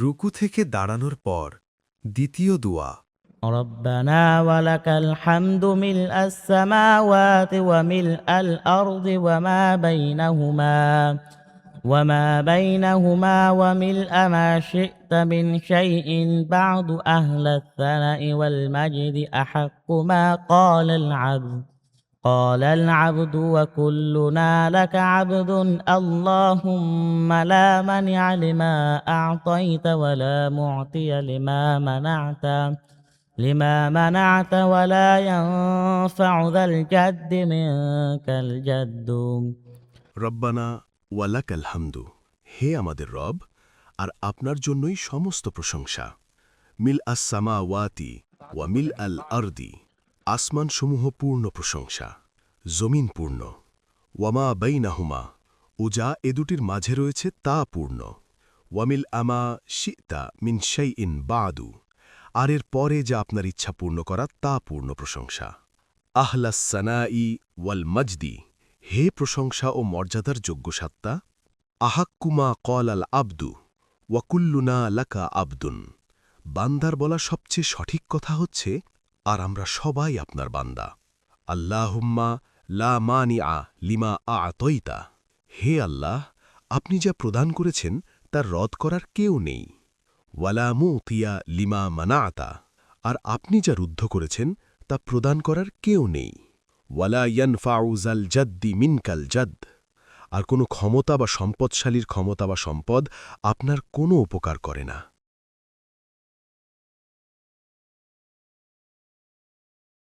রুকু থেকে দাঁড়ানোর পর দ্বিতীয় দোয়া। ربنا ولك الحمد ملء السماوات وملء الأرض وما بينهما وملء ما شئت من شيء بعد أهل الثناء والمجد أحق ما قال العبد وكلنا لك عبد اللهم لا مانع لما أعطيت ولا معطي لما منعت ولا ينفع ذا الجد منك الجد রব্বানা ওয়ালাকাল হামদু, হে আমাদের রব, আর আপনার জন্যই সমস্ত প্রশংসা। মিল আসসামা ওয়াতি ওয়া মিল আল আরদি, আসমানসমূহ পূর্ণ প্রশংসা, জমিন পূর্ণ। ওয়ামা বাইনাহুমা, ও যা এ দুটির মাঝে রয়েছে তা পূর্ণ। ওয়ামিল আমা শিতা মিন শাইইন বাদু, আর এর পরে যা আপনার ইচ্ছা পূর্ণ করা তা পূর্ণ প্রশংসা। আহলাস সানাই ওয়াল মজদি, হে প্রশংসা ও মর্যাদার যোগ্য সত্তা। আহাক্কুমা কল আল আবদু ওয়াকুল্লুনা লাকা আবদুন, বান্দার বলা সবচেয়ে সঠিক কথা হচ্ছে, আর আমরা সবাই আপনার বান্দা। আল্লাহুম্মা লা মানিআ লিমা আ'তাইতা, হে আল্লাহ, আপনি যা প্রদান করেছেন তার রদ করার কেউ নেই। ওয়ালা মুতিয়া লিমা মানাআতা, আর আপনি যা রুদ্ধ করেছেন তা প্রদান করার কেউ নেই। ওয়ালা ইয়ানফাউ যাল জাদ্দি মিনকাল জাদ, আর কোনো ক্ষমতা বা সম্পদশালীর ক্ষমতা বা সম্পদ আপনার কোনো উপকার করে না।